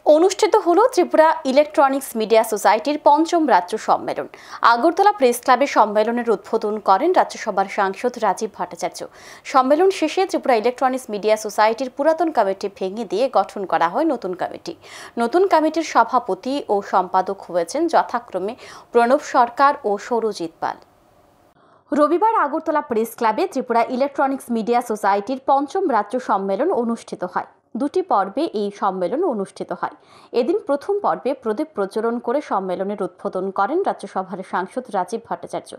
অনুষ্ঠিত হলো Tripura electronics media সোসাইটির পঞ্চম রাজ্য সম্মেলন। আগরতলা প্রেস ক্লাবে সম্মেলনের উদ্বোধন করেন রাজ্যসভার সাংসদ রাজীব ভট্টাচার্য। সম্মেলন শেষে ত্রিপুরা ইলেকট্রনিক্স মিডিয়া সোসাইটির পুরাতন কমিটি ভেঙে দিয়ে গঠন করা হয় নতুন কমিটি। নতুন কমিটির সভাপতি ও সম্পাদক হয়েছেন যথাক্রমে প্রণব সরকার ও সৌরজিৎ পাল। রবিবার আগরতলা প্রেস ক্লাবে ত্রিপুরা ইলেকট্রনিক্স মিডিয়া সোসাইটির পঞ্চম রাজ্য সম্মেলন অনুষ্ঠিত হয়। দুটি পর্বে এই সম্মেলন অনুষ্ঠিত হয়। এদিন প্রথম পর্বে প্রদীপ প্রজ্বলন করে সম্মেলনের উদ্বোধন করেন রাজ্যসভার সাংসদ রাজীব ভট্টাচার্য।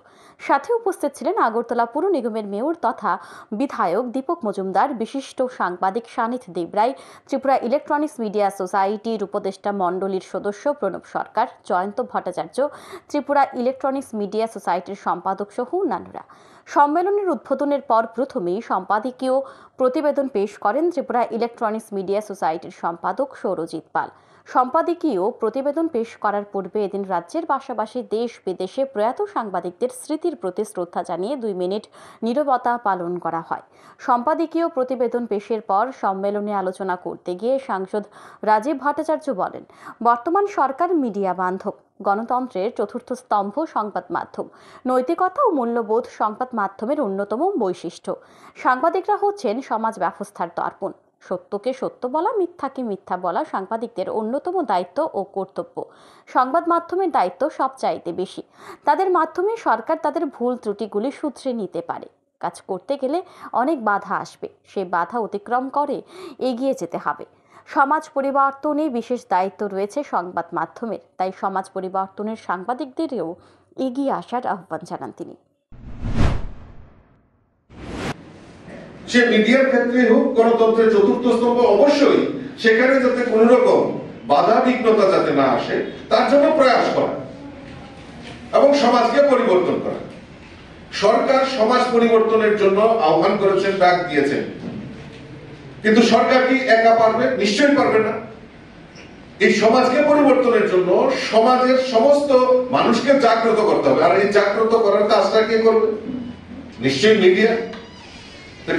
সাথে উপস্থিত ছিলেন আগরতলা পুর নিগমের মেয়র তথা বিধায়ক দীপক মজুমদার, বিশিষ্ট সাংবাদিক সানিথ দেবরায়, ত্রিপুরা ইলেকট্রনিক্স মিডিয়া সোসাইটির উপদেষ্টা মণ্ডলীর সদস্য প্রণব সরকার, জয়ন্ত ভট্টাচার্য, ত্রিপুরা ইলেকট্রনিক্স মিডিয়া সোসাইটির সম্পাদক সহ অন্যান্যরা। সম্মেলনের উদ্বোধনের পর প্রথমেই সম্পাদকীয় প্রতিবেদন পেশ করেন ত্রিপুরা ইলেকট্রনিক্স মিডিয়া সোসাইটির সম্পাদক সৌরজিৎ পাল। সম্পাদকীয় প্রতিবেদন পেশ করার পূর্বে এদিন রাজ্যের পাশাপাশি দেশ বিদেশে প্রয়াত সাংবাদিকদের স্মৃতির প্রতি শ্রদ্ধা জানিয়ে 2 মিনিট নীরবতা পালন করা হয়। সম্পাদকীয় প্রতিবেদন পেশের পর সম্মেলনে আলোচনা করতে গিয়ে সাংসদ রাজীব ভট্টাচার্য বলেন, বর্তমান সরকার মিডিয়া বান্ধব। গণতন্ত্রের চতুর্থ স্তম্ভ সংবাদ মাধ্যম। নৈতিকতা ও মূল্যবোধ সংবাদ মাধ্যমের অন্যতম বৈশিষ্ট্য। সাংবাদিকরা হচ্ছেন সমাজ ব্যবস্থার দর্পণ। সত্যকে সত্য বলা, মিথ্যাকে মিথ্যা বলা সাংবাদিকদের অন্যতম দায়িত্ব ও কর্তব্য। সংবাদ মাধ্যমের দায়িত্ব সবচাইতে বেশি। তাদের মাধ্যমে সরকার তাদের ভুল ত্রুটিগুলি শুধরে নিতে পারে। কাজ করতে গেলে অনেক বাধা আসবে, সেই বাধা অতিক্রম করে এগিয়ে যেতে হবে। সমাজ পরিবর্তনে বিশেষ দায়িত্ব রয়েছে সংবাদ মাধ্যমের, তাই সমাজ পরিবর্তনের সাংবাদিকদেরও এগিয়ে আসার আহ্বান জানান তিনি। সে মিডিয়ার ক্ষেত্রে হোক, গণতন্ত্রের চতুর্থ স্তম্ভ, অবশ্যই সেখানে যাতে কোন রকম বাধা বিঘ্নতা যাতে না আসে তার জন্য প্রয়াস করা এবং সমাজকে পরিবর্তন করা। সরকার সমাজ পরিবর্তনের জন্য আহ্বান করেছেন, ডাক দিয়েছেন, কিন্তু সরকার কি একা পারবে? নিশ্চয়ই পারবে না। এই সমাজকে পরিবর্তনের জন্য সমাজের সমস্ত মানুষকে জাগ্রত করতে হবে। আর এই জাগ্রত করার কাজটা কে করবে? নিশ্চয়ই মিডিয়া।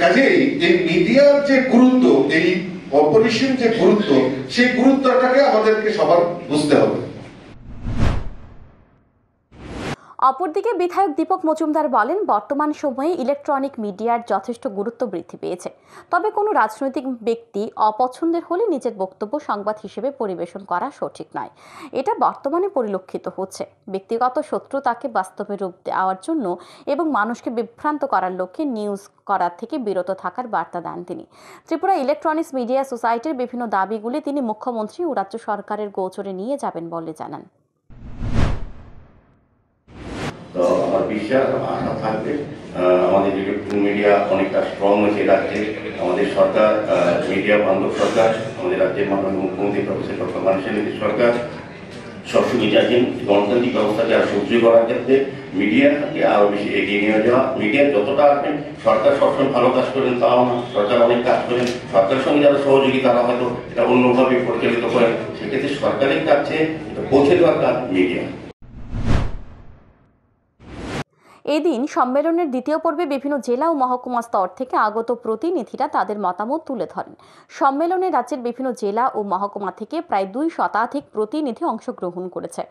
কাজেই এই মিডিয়ার যে গুরুত্ব, এই অপরিসীম যে গুরুত্ব, সেই গুরুত্বটাকে আমাদেরকে সবার বুঝতে হবে। অপরদিকে বিধায়ক দীপক মজুমদার বলেন, বর্তমান সময়ে ইলেকট্রনিক মিডিয়ার যথেষ্ট গুরুত্ব বৃদ্ধি পেয়েছে। তবে কোনো রাজনৈতিক ব্যক্তি অপছন্দের হলে নিজের বক্তব্য সংবাদ হিসেবে পরিবেশন করা সঠিক নয়। এটা বর্তমানে পরিলক্ষিত হচ্ছে। ব্যক্তিগত শত্রুতাকে বাস্তবে রূপ দেওয়ার জন্য এবং মানুষকে বিভ্রান্ত করার লক্ষ্যে নিউজ করার থেকে বিরত থাকার বার্তা দেন তিনি। ত্রিপুরা ইলেকট্রনিক্স মিডিয়া সোসাইটির বিভিন্ন দাবিগুলি তিনি মুখ্যমন্ত্রী ও রাজ্য সরকারের গোচরে নিয়ে যাবেন বলে জানান। তো আমার বিশ্বাস, আশা থাকবে আমাদের ইলেকট্রনিক মিডিয়া অনেকটা স্ট্রং হয়েছে রাজ্যে। আমাদের সরকার মিডিয়া বান্ধব সরকার, আমাদের রাজ্যের মাননীয় মুখ্যমন্ত্রী প্রফেসর ডক্টর মানিক সাহার সরকার সবসময় চাইছেন গণতান্ত্রিক ব্যবস্থাকে আরো সুদৃঢ় করার ক্ষেত্রে মিডিয়াকে আরো বেশি এগিয়ে নিয়ে যাওয়া। মিডিয়া যতটা আসবেন, সরকার সবসময় ভালো কাজ করেন তাও না, সরকার অনেক কাজ করেন, সরকারের সঙ্গে যারা সহযোগী তারা হয়তো এটা অন্যভাবে পরিচালিত করেন। সেক্ষেত্রে সরকারের কাছে পৌঁছে দেওয়ার কাজ মিডিয়া। এদিন সম্মেলনের দ্বিতীয় পর্বে বিভিন্ন জেলা ও মহকুমা স্তর থেকে আগত প্রতিনিধিরা তাদের মতামত তুলে ধরেন। সম্মেলনে রাজ্যের বিভিন্ন জেলা ও মহকুমা থেকে প্রায় 2 শতাধিক প্রতিনিধি অংশগ্রহণ করেছে।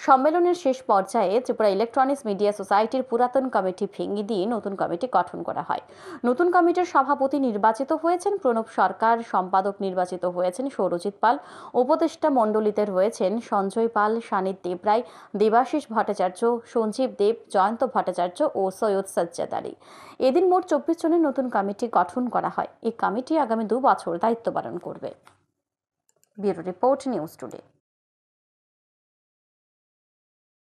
সম্মেলনের শেষ পর্যায়ে ত্রিপুরা ইলেকট্রনিক্স মিডিয়া সোসাইটির পুরাতন কমিটি ভেঙে দিয়ে নতুন কমিটি গঠন করা হয়। নতুন কমিটির সভাপতি নির্বাচিত হয়েছেন প্রণব সরকার, সম্পাদক নির্বাচিত হয়েছেন সৌরজিৎ পাল, উপদেষ্টা মণ্ডলীতে রয়েছেন সঞ্জয় পাল, সানিথ দেবরায়, দেবাশিস ভট্টাচার্য, সঞ্জীব দেব, জয়ন্ত ভট্টাচার্য ও সৈয়দ সাজ্জাদ আলী। এদিন মোট 24 জনের নতুন কমিটি গঠন করা হয়। এই কমিটি আগামী 2 বছর দায়িত্ব পালন করবে। Bureau report, news today.